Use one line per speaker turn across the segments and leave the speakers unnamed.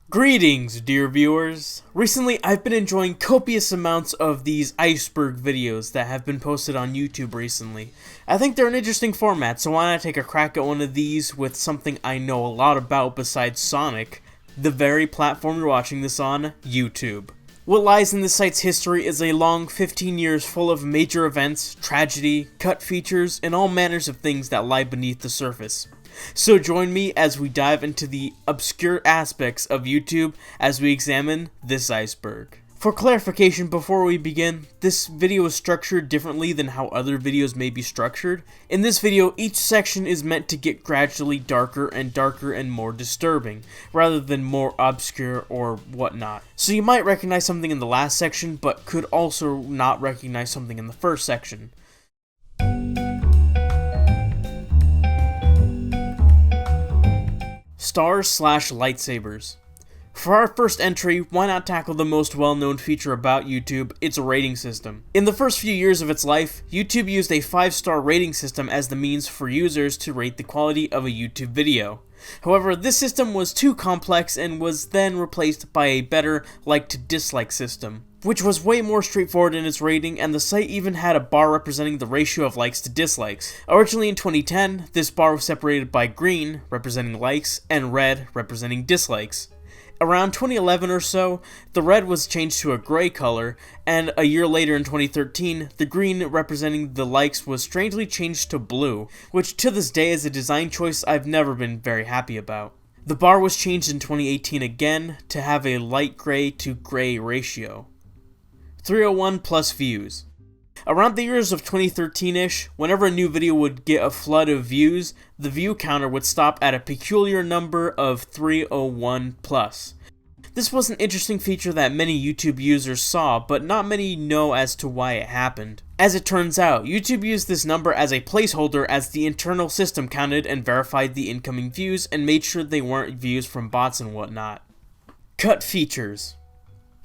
Greetings, dear viewers! Recently, I've been enjoying copious amounts of these Iceberg videos that have been posted on YouTube recently. I think they're an interesting format, so why not take a crack at one of these with something I know a lot about besides Sonic, the very platform you're watching this on, YouTube. What lies in this site's history is a long 15 years full of major events, tragedy, cut features, and all manners of things that lie beneath the surface. So join me as we dive into the obscure aspects of YouTube as we examine this iceberg. For clarification before we begin, this video is structured differently than how other videos may be structured. In this video, each section is meant to get gradually darker and more disturbing, rather than more obscure or whatnot. So you might recognize something in the last section, but could also not recognize something in the first section. Stars/lightsabers. For our first entry, why not tackle the most well-known feature about YouTube, its rating system. In the first few years of its life, YouTube used a 5-star rating system as the means for users to rate the quality of a YouTube video. However, this system was too complex and was then replaced by a better like-to-dislike system, which was way more straightforward in its rating, and the site even had a bar representing the ratio of likes to dislikes. Originally in 2010, this bar was separated by green, representing likes, and red, representing dislikes. Around 2011 or so, the red was changed to a gray color, and a year later in 2013, the green representing the likes was strangely changed to blue, which to this day is a design choice I've never been very happy about. The bar was changed in 2018 again to have a light gray to gray ratio. 301 plus views. Around the years of 2013-ish, whenever a new video would get a flood of views, the view counter would stop at a peculiar number of 301 plus. This was an interesting feature that many YouTube users saw, but not many know as to why it happened. As it turns out, YouTube used this number as a placeholder as the internal system counted and verified the incoming views and made sure they weren't views from bots and whatnot. Cut features.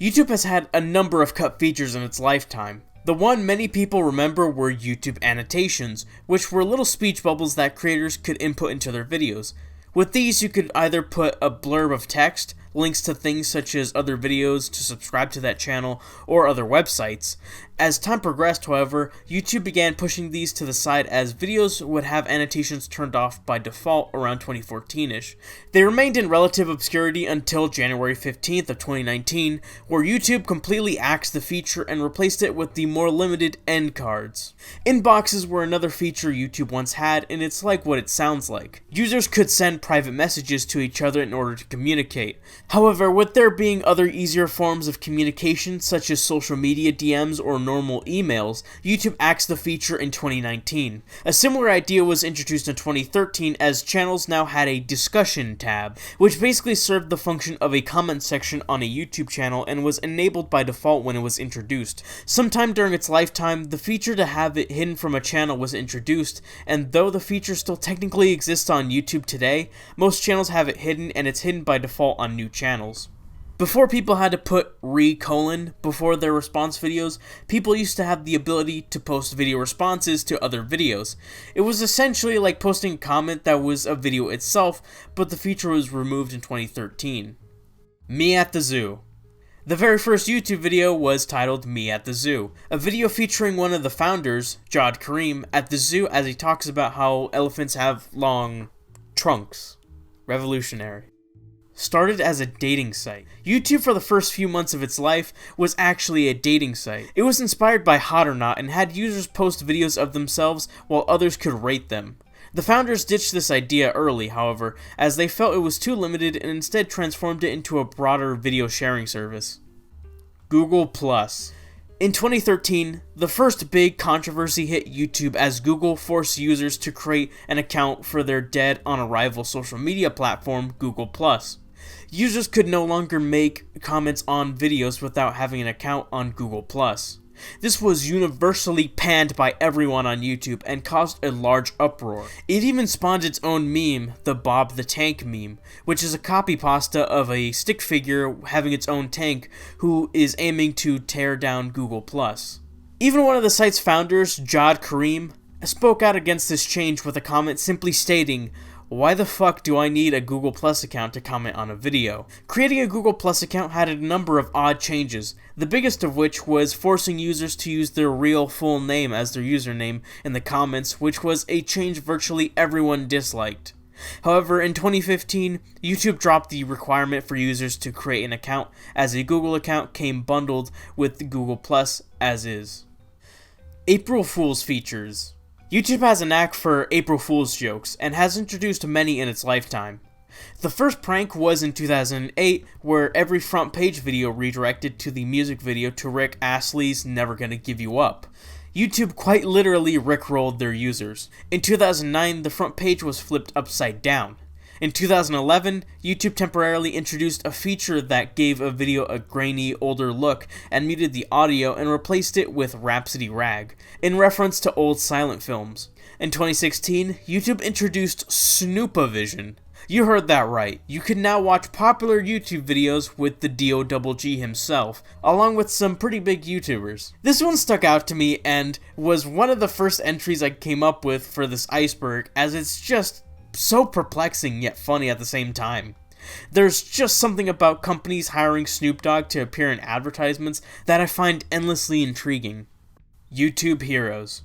YouTube has had a number of cut features in its lifetime. The one many people remember were YouTube annotations, which were little speech bubbles that creators could input into their videos. With these, you could either put a blurb of text, links to things such as other videos to subscribe to that channel, or other websites. As time progressed, however, YouTube began pushing these to the side as videos would have annotations turned off by default around 2014-ish. They remained in relative obscurity until January 15th of 2019, where YouTube completely axed the feature and replaced it with the more limited end cards. Inboxes were another feature YouTube once had, and it's like what it sounds like. Users could send private messages to each other in order to communicate. However, with there being other easier forms of communication, such as social media DMs or normal emails, YouTube axed the feature in 2019. A similar idea was introduced in 2013 as channels now had a discussion tab, which basically served the function of a comment section on a YouTube channel and was enabled by default when it was introduced. Sometime during its lifetime, the feature to have it hidden from a channel was introduced, and though the feature still technically exists on YouTube today, most channels have it hidden and it's hidden by default on new channels. Before people had to put before their response videos, people used to have the ability to post video responses to other videos. It was essentially like posting a comment that was a video itself, but the feature was removed in 2013. Me at the Zoo. The very first YouTube video was titled Me at the Zoo, a video featuring one of the founders, Jawed Karim, at the zoo as he talks about how elephants have long trunks. Revolutionary. Started as a dating site. YouTube for the first few months of its life was actually a dating site. It was inspired by Hot or Not and had users post videos of themselves while others could rate them. The founders ditched this idea early, however, as they felt it was too limited and instead transformed it into a broader video sharing service. Google Plus. In 2013, the first big controversy hit YouTube as Google forced users to create an account for their dead-on-arrival social media platform, Google+. Users could no longer make comments on videos without having an account on Google+. This was universally panned by everyone on YouTube and caused a large uproar. It even spawned its own meme, the Bob the Tank meme, which is a copy pasta of a stick figure having its own tank who is aiming to tear down Google+. Even one of the site's founders, Jawed Karim, spoke out against this change with a comment simply stating, Why the fuck do I need a Google Plus account to comment on a video? Creating a Google Plus account had a number of odd changes, the biggest of which was forcing users to use their real full name as their username in the comments, which was a change virtually everyone disliked. However, in 2015, YouTube dropped the requirement for users to create an account, as a Google account came bundled with Google Plus as is. April Fool's features. YouTube has a knack for April Fool's jokes, and has introduced many in its lifetime. The first prank was in 2008, where every front page video redirected to the music video to Rick Astley's Never Gonna Give You Up. YouTube quite literally rickrolled their users. In 2009, the front page was flipped upside down. In 2011, YouTube temporarily introduced a feature that gave a video a grainy, older look and muted the audio and replaced it with Rhapsody Rag, in reference to old silent films. In 2016, YouTube introduced Snoopavision. You heard that right. You can now watch popular YouTube videos with the DOGG himself, along with some pretty big YouTubers. This one stuck out to me and was one of the first entries I came up with for this Iceberg, as it's just so perplexing yet funny at the same time. There's just something about companies hiring Snoop Dogg to appear in advertisements that I find endlessly intriguing. YouTube Heroes.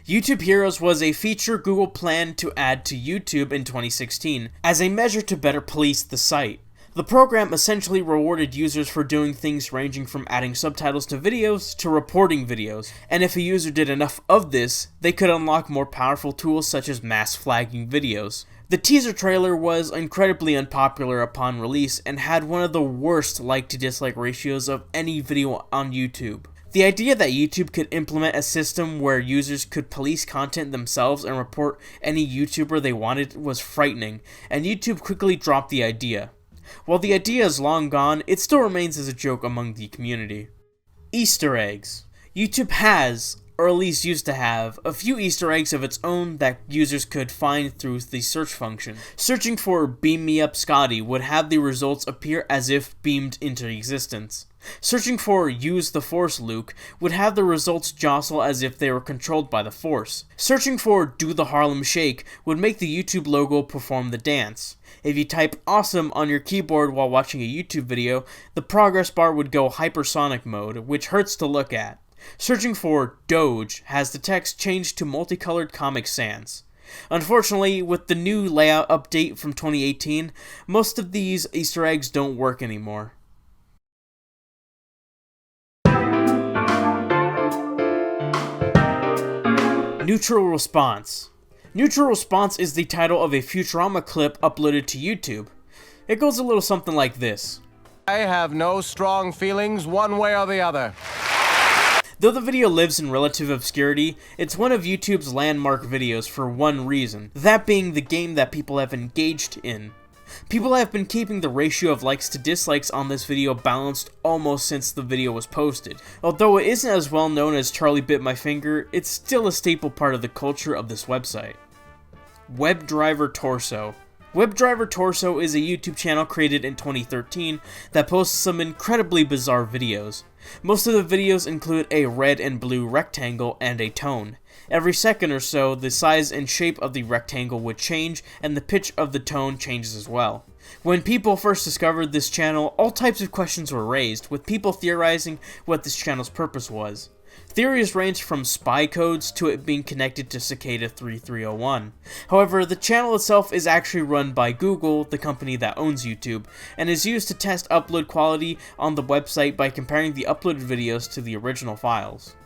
YouTube Heroes was a feature Google planned to add to YouTube in 2016, as a measure to better police the site. The program essentially rewarded users for doing things ranging from adding subtitles to videos to reporting videos, and if a user did enough of this, they could unlock more powerful tools such as mass flagging videos. The teaser trailer was incredibly unpopular upon release and had one of the worst like-to-dislike ratios of any video on YouTube. The idea that YouTube could implement a system where users could police content themselves and report any YouTuber they wanted was frightening, and YouTube quickly dropped the idea. While the idea is long gone, it still remains as a joke among the community. Easter eggs. YouTube has, or at least used to have, a few Easter eggs of its own that users could find through the search function. Searching for Beam Me Up Scotty would have the results appear as if beamed into existence. Searching for Use the Force Luke would have the results jostle as if they were controlled by the Force. Searching for Do the Harlem Shake would make the YouTube logo perform the dance. If you type awesome on your keyboard while watching a YouTube video, the progress bar would go hypersonic mode, which hurts to look at. Searching for Doge has the text changed to multicolored Comic Sans. Unfortunately, with the new layout update from 2018, most of these Easter eggs don't work anymore. Neutral Response. Neutral Response is the title of a Futurama clip uploaded to YouTube. It goes a little something like this.
I have no strong feelings one way or the other.
Though the video lives in relative obscurity, it's one of YouTube's landmark videos for one reason, that being the game that people have engaged in. People have been keeping the ratio of likes to dislikes on this video balanced almost since the video was posted. Although it isn't as well known as Charlie Bit My Finger, it's still a staple part of the culture of this website. WebDriver Torso. WebDriver Torso is a YouTube channel created in 2013 that posts some incredibly bizarre videos. Most of the videos include a red and blue rectangle and a tone. Every second or so, the size and shape of the rectangle would change, and the pitch of the tone changes as well. When people first discovered this channel, all types of questions were raised, with people theorizing what this channel's purpose was. Theories ranged from spy codes to it being connected to Cicada 3301. However, the channel itself is actually run by Google, the company that owns YouTube, and is used to test upload quality on the website by comparing the uploaded videos to the original files.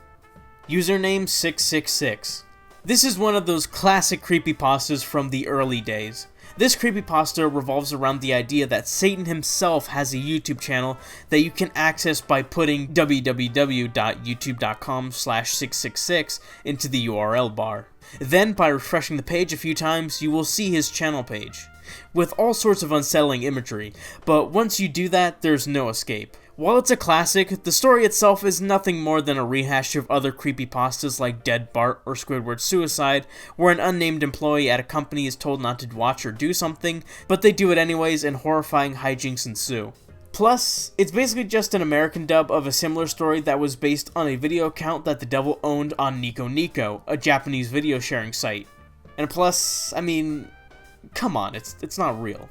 Username 666. This is one of those classic creepypastas from the early days. This creepypasta revolves around the idea that Satan himself has a YouTube channel that you can access by putting www.youtube.com/666 into the URL bar. Then, by refreshing the page a few times, you will see his channel page, with all sorts of unsettling imagery, but once you do that, there's no escape. While it's a classic, the story itself is nothing more than a rehash of other creepypastas like Dead Bart or Squidward's Suicide, where an unnamed employee at a company is told not to watch or do something, but they do it anyways and horrifying hijinks ensue. Plus, it's basically just an American dub of a similar story that was based on a video account that the devil owned on Nico Nico, a Japanese video sharing site. And plus, I mean, come on, it's not real.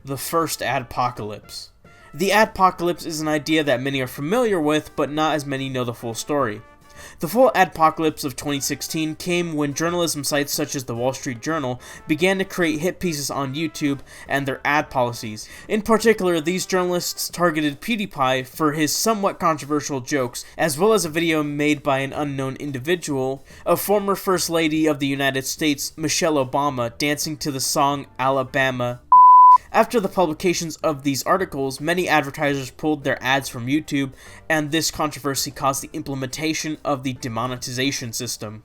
The first adpocalypse. The adpocalypse is an idea that many are familiar with, but not as many know the full story. The full adpocalypse of 2016 came when journalism sites such as the Wall Street Journal began to create hit pieces on YouTube and their ad policies. In particular, these journalists targeted PewDiePie for his somewhat controversial jokes, as well as a video made by an unknown individual, a former First Lady of the United States, Michelle Obama, dancing to the song Alabama. After the publications of these articles, many advertisers pulled their ads from YouTube, and this controversy caused the implementation of the demonetization system.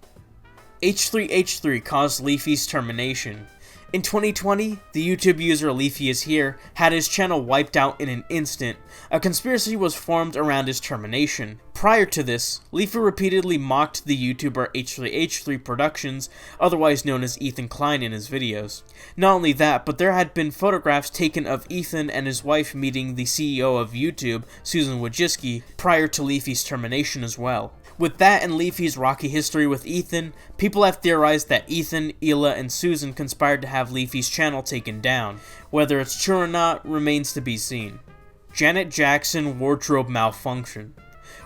H3H3 caused Leafy's termination. In 2020, the YouTube user Leafy is Here had his channel wiped out in an instant. A conspiracy was formed around his termination. Prior to this, Leafy repeatedly mocked the YouTuber H3H3 Productions, otherwise known as Ethan Klein, in his videos. Not only that, but there had been photographs taken of Ethan and his wife meeting the CEO of YouTube, Susan Wojcicki, prior to Leafy's termination as well. With that and Leafy's rocky history with Ethan, people have theorized that Ethan, Hila, and Susan conspired to have Leafy's channel taken down. Whether it's true or not remains to be seen. Janet Jackson wardrobe malfunction.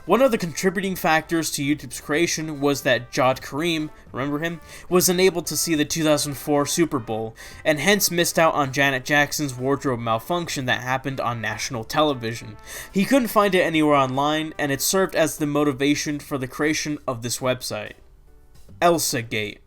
One of the contributing factors to YouTube's creation was that Jawed Karim, remember him, was unable to see the 2004 Super Bowl, and hence missed out on Janet Jackson's wardrobe malfunction that happened on national television. He couldn't find it anywhere online, and it served as the motivation for the creation of this website. ElsaGate.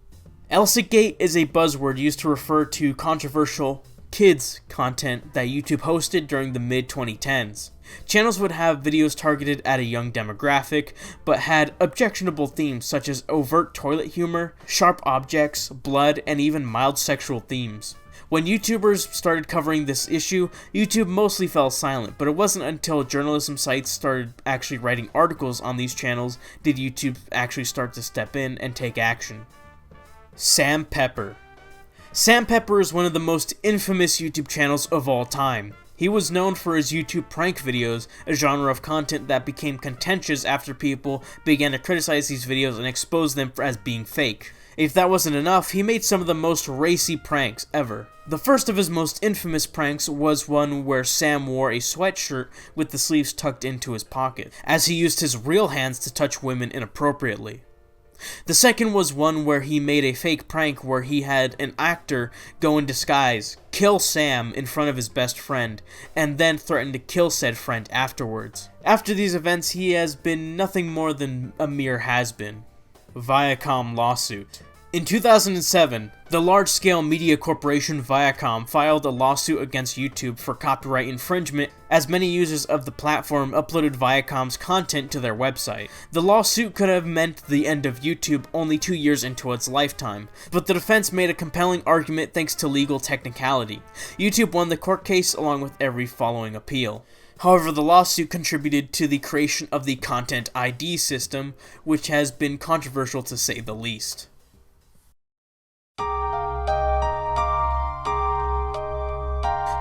ElsaGate is a buzzword used to refer to controversial kids content that YouTube hosted during the mid-2010s. Channels would have videos targeted at a young demographic, but had objectionable themes such as overt toilet humor, sharp objects, blood, and even mild sexual themes. When YouTubers started covering this issue, YouTube mostly fell silent, but it wasn't until journalism sites started actually writing articles on these channels did YouTube actually start to step in and take action. Sam Pepper. Sam Pepper is one of the most infamous YouTube channels of all time. He was known for his YouTube prank videos, a genre of content that became contentious after people began to criticize these videos and expose them as being fake. If that wasn't enough, he made some of the most racy pranks ever. The first of his most infamous pranks was one where Sam wore a sweatshirt with the sleeves tucked into his pocket, as he used his real hands to touch women inappropriately. The second was one where he made a fake prank where he had an actor go in disguise, kill Sam in front of his best friend, and then threaten to kill said friend afterwards. After these events, he has been nothing more than a mere has-been. Viacom lawsuit. In 2007, the large-scale media corporation Viacom filed a lawsuit against YouTube for copyright infringement, as many users of the platform uploaded Viacom's content to their website. The lawsuit could have meant the end of YouTube only 2 years into its lifetime, but the defense made a compelling argument thanks to legal technicality. YouTube won the court case along with every following appeal. However, the lawsuit contributed to the creation of the Content ID system, which has been controversial to say the least.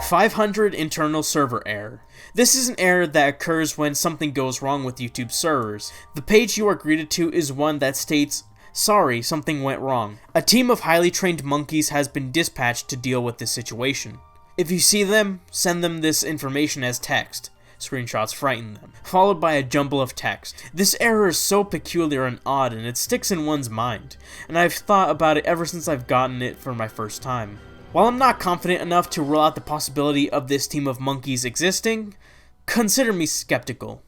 500 internal server error. This is an error that occurs when something goes wrong with YouTube servers. The page you are greeted to is one that states, "Sorry, something went wrong." A team of highly trained monkeys has been dispatched to deal with this situation. If you see them, send them this information as text. Screenshots frighten them, followed by a jumble of text. This error is so peculiar and odd, and it sticks in one's mind, and I've thought about it ever since I've gotten it for my first time. While I'm not confident enough to rule out the possibility of this team of monkeys existing, consider me skeptical.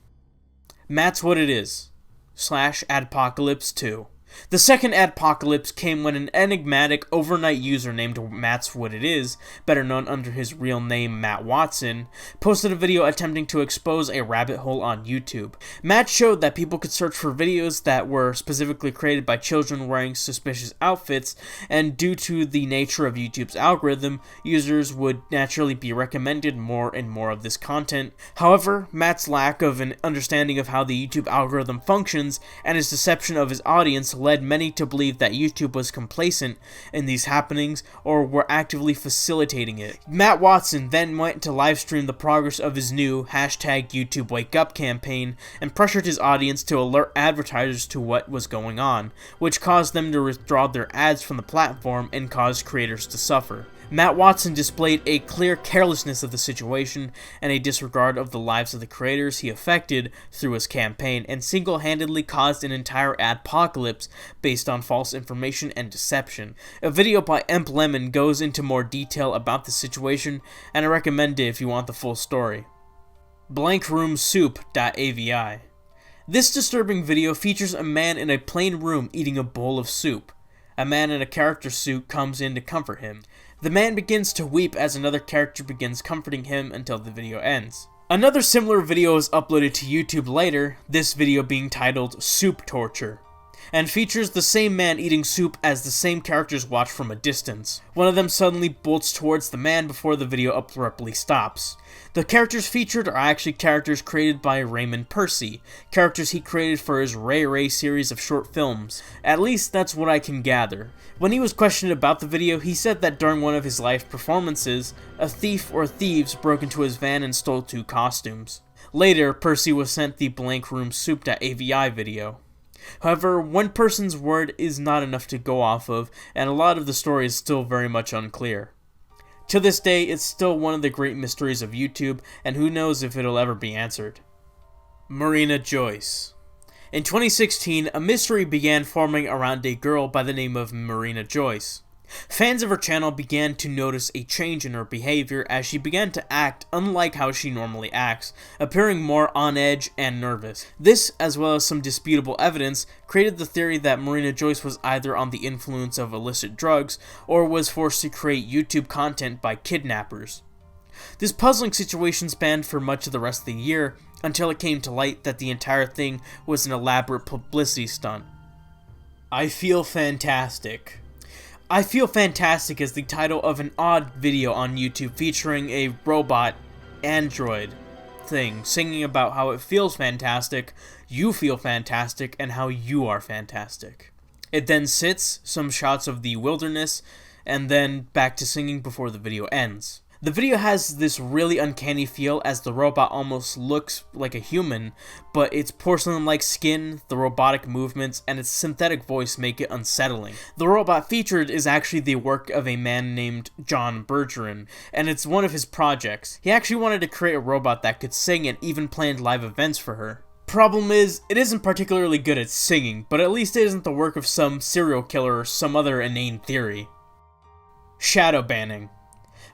Matt's what it is. /Adpocalypse2. The second adpocalypse came when an enigmatic overnight user named Matt's What It Is, better known under his real name Matt Watson, posted a video attempting to expose a rabbit hole on YouTube. Matt showed that people could search for videos that were specifically created by children wearing suspicious outfits, and due to the nature of YouTube's algorithm, users would naturally be recommended more and more of this content. However, Matt's lack of an understanding of how the YouTube algorithm functions and his deception of his audience led many to believe that YouTube was complacent in these happenings or were actively facilitating it. Matt Watson then went to livestream the progress of his new #YouTubeWakeUp campaign and pressured his audience to alert advertisers to what was going on, which caused them to withdraw their ads from the platform and caused creators to suffer. Matt Watson displayed a clear carelessness of the situation and a disregard of the lives of the creators he affected through his campaign, and single-handedly caused an entire adpocalypse based on false information and deception. A video by Lemon goes into more detail about the situation, and I recommend it if you want the full story. blankroomsoup.avi. This disturbing video features a man in a plain room eating a bowl of soup. A man in a character suit comes in to comfort him. The man begins to weep as another character begins comforting him until the video ends. Another similar video is uploaded to YouTube later, this video being titled Soup Torture, and features the same man eating soup as the same characters watch from a distance. One of them suddenly bolts towards the man before the video abruptly stops. The characters featured are actually characters created by Raymond Percy, characters he created for his Ray Ray series of short films. At least that's what I can gather. When he was questioned about the video, he said that during one of his live performances, a thief or thieves broke into his van and stole 2 costumes. Later, Percy was sent the blankroomsoup.avi video. However, one person's word is not enough to go off of, and a lot of the story is still very much unclear. To this day, it's still one of the great mysteries of YouTube, and who knows if it'll ever be answered. Marina Joyce. In 2016, a mystery began forming around a girl by the name of Marina Joyce. Fans of her channel began to notice a change in her behavior as she began to act unlike how she normally acts, appearing more on edge and nervous. This, as well as some disputable evidence, created the theory that Marina Joyce was either on the influence of illicit drugs or was forced to create YouTube content by kidnappers. This puzzling situation spanned for much of the rest of the year, until it came to light that the entire thing was an elaborate publicity stunt. I feel fantastic. I Feel Fantastic is the title of an odd video on YouTube featuring a robot android thing singing about how it feels fantastic, you feel fantastic, and how you are fantastic. It then sits, some shots of the wilderness, and then back to singing before the video ends. The video has this really uncanny feel as the robot almost looks like a human, but its porcelain-like skin, the robotic movements, and its synthetic voice make it unsettling. The robot featured is actually the work of a man named John Bergeron, and it's one of his projects. He actually wanted to create a robot that could sing and even planned live events for her. Problem is, it isn't particularly good at singing, but at least it isn't the work of some serial killer or some other inane theory. Shadow banning.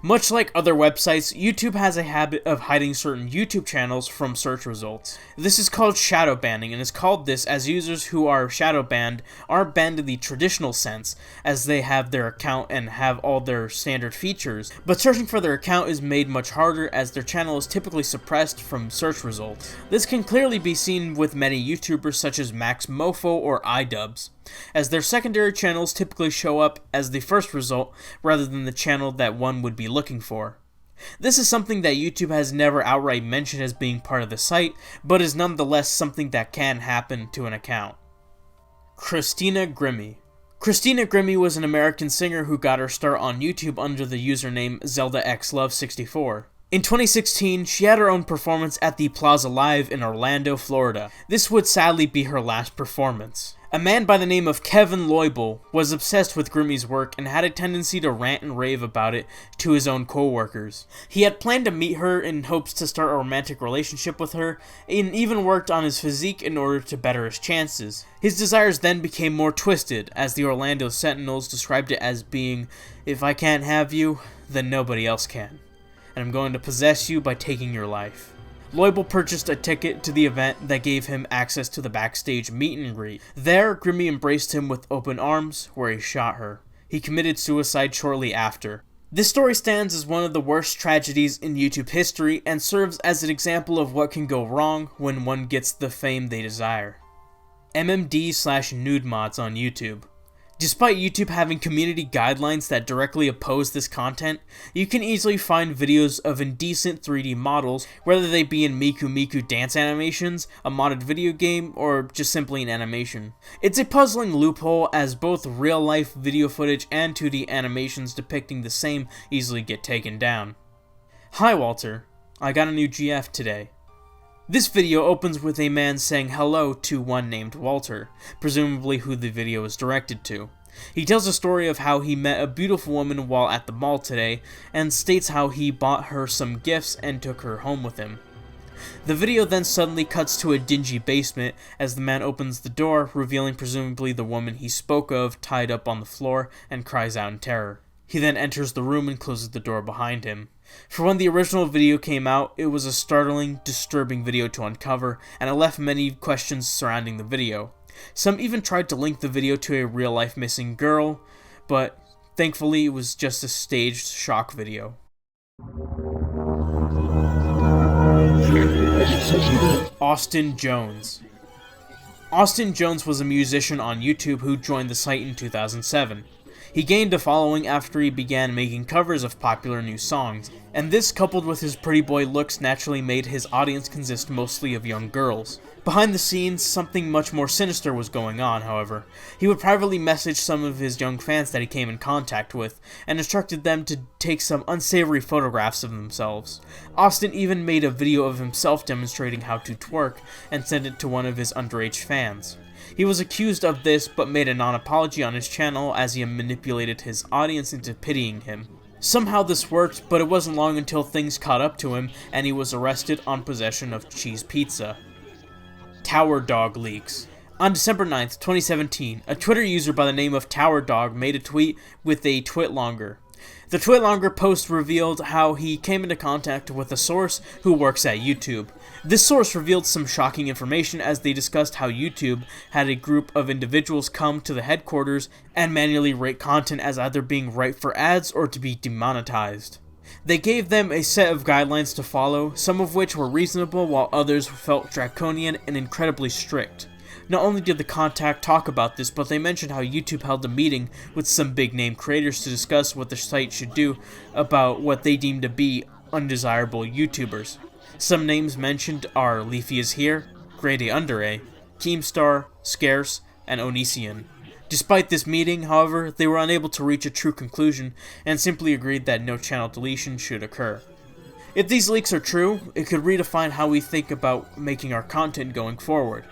Much like other websites, YouTube has a habit of hiding certain YouTube channels from search results. This is called shadow banning, and is called this as users who are shadow banned aren't banned in the traditional sense, as they have their account and have all their standard features, but searching for their account is made much harder as their channel is typically suppressed from search results. This can clearly be seen with many YouTubers such as Max Mofo or iDubbbz, as their secondary channels typically show up as the first result rather than the channel that one would be looking for. This is something that YouTube has never outright mentioned as being part of the site, but is nonetheless something that can happen to an account. Christina Grimmie. Christina Grimmie was an American singer who got her start on YouTube under the username ZeldaXLove64. In 2016, she had her own performance at the Plaza Live in Orlando, Florida. This would sadly be her last performance. A man by the name of Kevin Loibel was obsessed with Grimmie's work and had a tendency to rant and rave about it to his own co-workers. He had planned to meet her in hopes to start a romantic relationship with her, and even worked on his physique in order to better his chances. His desires then became more twisted, as the Orlando Sentinels described it as being, "If I can't have you, then nobody else can. And I'm going to possess you by taking your life." Loibel purchased a ticket to the event that gave him access to the backstage meet and greet. There, Grimmie embraced him with open arms, where he shot her. He committed suicide shortly after. This story stands as one of the worst tragedies in YouTube history and serves as an example of what can go wrong when one gets the fame they desire. MMD/nude mods on YouTube. Despite YouTube having community guidelines that directly oppose this content, you can easily find videos of indecent 3D models, whether they be in Miku Miku dance animations, a modded video game, or just simply an animation. It's a puzzling loophole as both real-life video footage and 2D animations depicting the same easily get taken down. Hi Walter, I got a new GF today. This video opens with a man saying hello to one named Walter, presumably who the video is directed to. He tells a story of how he met a beautiful woman while at the mall today, and states how he bought her some gifts and took her home with him. The video then suddenly cuts to a dingy basement as the man opens the door, revealing presumably the woman he spoke of tied up on the floor, and cries out in terror. He then enters the room and closes the door behind him. For when the original video came out, it was a startling, disturbing video to uncover, and it left many questions surrounding the video. Some even tried to link the video to a real-life missing girl, but thankfully it was just a staged shock video. Austin Jones. Austin Jones was a musician on YouTube who joined the site in 2007. He gained a following after he began making covers of popular new songs, and this coupled with his pretty boy looks naturally made his audience consist mostly of young girls. Behind the scenes, something much more sinister was going on, however. He would privately message some of his young fans that he came in contact with, and instructed them to take some unsavory photographs of themselves. Austin even made a video of himself demonstrating how to twerk, and sent it to one of his underage fans. He was accused of this, but made a non-apology on his channel as he manipulated his audience into pitying him. Somehow this worked, but it wasn't long until things caught up to him, and he was arrested on possession of cheese pizza. Tower Dog leaks. On December 9th, 2017, a Twitter user by the name of Tower Dog made a tweet with a twitlonger. The twitlonger post revealed how he came into contact with a source who works at YouTube. This source revealed some shocking information as they discussed how YouTube had a group of individuals come to the headquarters and manually rate content as either being ripe for ads or to be demonetized. They gave them a set of guidelines to follow, some of which were reasonable while others felt draconian and incredibly strict. Not only did the contact talk about this, but they mentioned how YouTube held a meeting with some big name creators to discuss what the site should do about what they deemed to be undesirable YouTubers. Some names mentioned are Leafy is Here, Grade A Under A, Keemstar, Scarce, and Onision. Despite this meeting, however, they were unable to reach a true conclusion and simply agreed that no channel deletion should occur. If these leaks are true, it could redefine how we think about making our content going forward.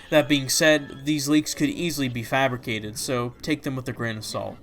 That being said, these leaks could easily be fabricated, so take them with a grain of salt.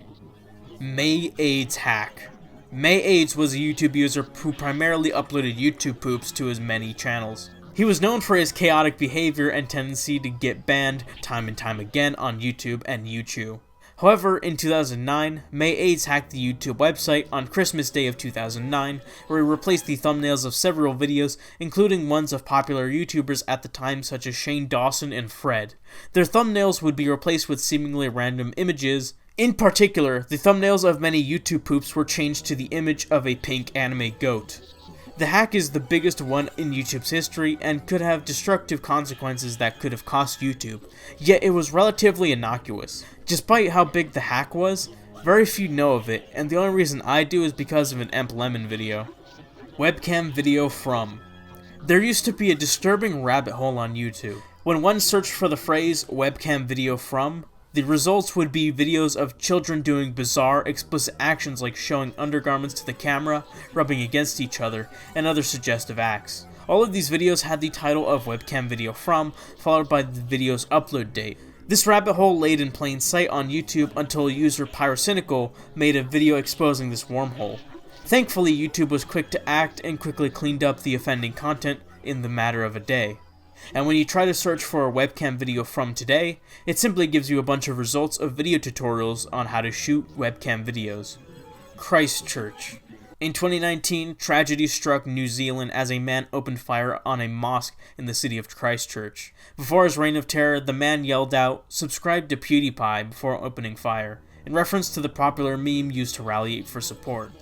May AIDS hack. May AIDS was a YouTube user who primarily uploaded YouTube poops to his many channels. He was known for his chaotic behavior and tendency to get banned time and time again on YouTube and YouTube. However, in 2009, May AIDS hacked the YouTube website on Christmas Day of 2009, where he replaced the thumbnails of several videos, including ones of popular YouTubers at the time such as Shane Dawson and Fred. Their thumbnails would be replaced with seemingly random images. In particular, the thumbnails of many YouTube poops were changed to the image of a pink anime goat. The hack is the biggest one in YouTube's history and could have destructive consequences that could have cost YouTube, yet it was relatively innocuous. Despite how big the hack was, very few know of it, and the only reason I do is because of an Emp Lemon video. Webcam video from. There used to be a disturbing rabbit hole on YouTube. When one searched for the phrase webcam video from, the results would be videos of children doing bizarre, explicit actions like showing undergarments to the camera, rubbing against each other, and other suggestive acts. All of these videos had the title of webcam video from, followed by the video's upload date. This rabbit hole laid in plain sight on YouTube until user Pyrocynical made a video exposing this wormhole. Thankfully, YouTube was quick to act and quickly cleaned up the offending content in the matter of a day. And when you try to search for a webcam video from today, it simply gives you a bunch of results of video tutorials on how to shoot webcam videos. Christchurch. In 2019, tragedy struck New Zealand as a man opened fire on a mosque in the city of Christchurch. Before his reign of terror, the man yelled out, "Subscribe to PewDiePie," before opening fire, in reference to the popular meme used to rally for support.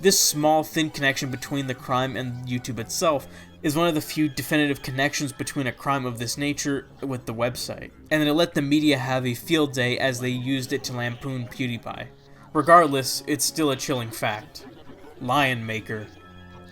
This small, thin connection between the crime and YouTube itself is one of the few definitive connections between a crime of this nature with the website, and it let the media have a field day as they used it to lampoon PewDiePie. Regardless, it's still a chilling fact. Lionmaker.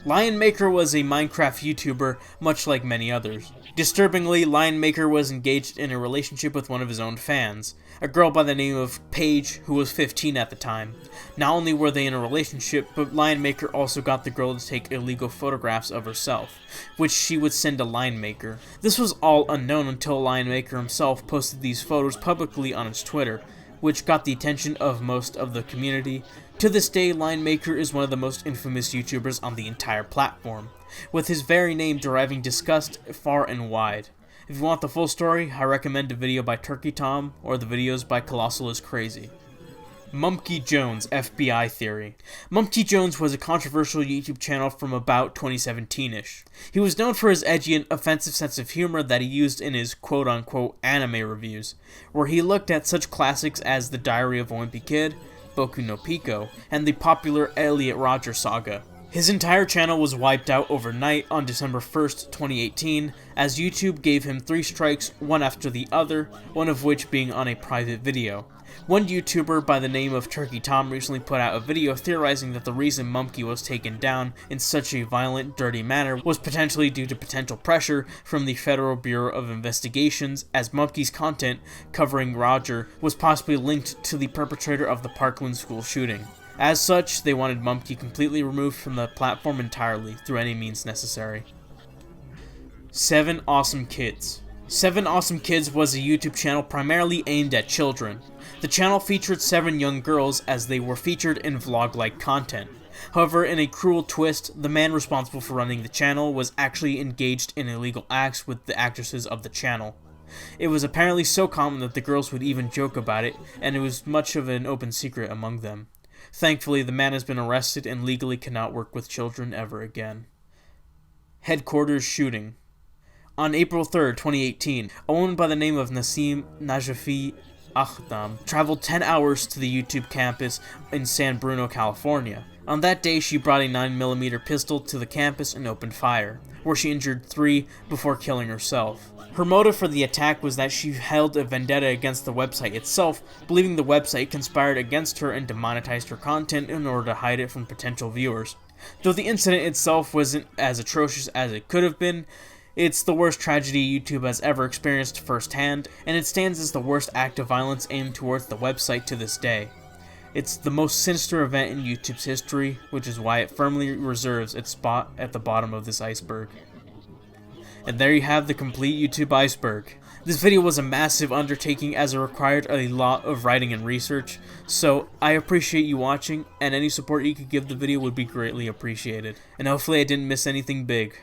Lionmaker was a Minecraft YouTuber, much like many others. Disturbingly, Lionmaker was engaged in a relationship with one of his own fans, a girl by the name of Paige, who was 15 at the time. Not only were they in a relationship, but Lionmaker also got the girl to take illegal photographs of herself, which she would send to Lionmaker. This was all unknown until Lionmaker himself posted these photos publicly on his Twitter, which got the attention of most of the community. To this day, Linemaker is one of the most infamous YouTubers on the entire platform, with his very name deriving disgust far and wide. If you want the full story, I recommend a video by Turkey Tom or the videos by Colossal is Crazy. Mumkey Jones FBI Theory. Mumkey Jones was a controversial YouTube channel from about 2017-ish. He was known for his edgy and offensive sense of humor that he used in his quote-unquote anime reviews, where he looked at such classics as The Diary of a Wimpy Kid, Boku no Pico, and the popular Elliot Rodger saga. His entire channel was wiped out overnight on December 1st, 2018, as YouTube gave him 3 strikes, one after the other, one of which being on a private video. One YouTuber by the name of Turkey Tom recently put out a video theorizing that the reason Mumkey was taken down in such a violent, dirty manner was potentially due to potential pressure from the Federal Bureau of Investigations, as Mumkey's content covering Rodger was possibly linked to the perpetrator of the Parkland school shooting. As such, they wanted Mumkey completely removed from the platform entirely, through any means necessary. 7 Awesome Kids. 7 Awesome Kids was a YouTube channel primarily aimed at children. The channel featured 7 young girls as they were featured in vlog-like content. However, in a cruel twist, the man responsible for running the channel was actually engaged in illegal acts with the actresses of the channel. It was apparently so common that the girls would even joke about it, and it was much of an open secret among them. Thankfully, the man has been arrested and legally cannot work with children ever again. Headquarters Shooting. On April 3rd, 2018, a woman by the name of Nasim Najafi Akhdam traveled 10 hours to the YouTube campus in San Bruno, California. On that day, she brought a 9mm pistol to the campus and opened fire, where she injured 3 before killing herself. Her motive for the attack was that she held a vendetta against the website itself, believing the website conspired against her and demonetized her content in order to hide it from potential viewers. Though the incident itself wasn't as atrocious as it could have been, it's the worst tragedy YouTube has ever experienced firsthand, and it stands as the worst act of violence aimed towards the website to this day. It's the most sinister event in YouTube's history, which is why it firmly reserves its spot at the bottom of this iceberg. And there you have the complete YouTube iceberg. This video was a massive undertaking as it required a lot of writing and research, so I appreciate you watching, and any support you could give the video would be greatly appreciated. And hopefully I didn't miss anything big.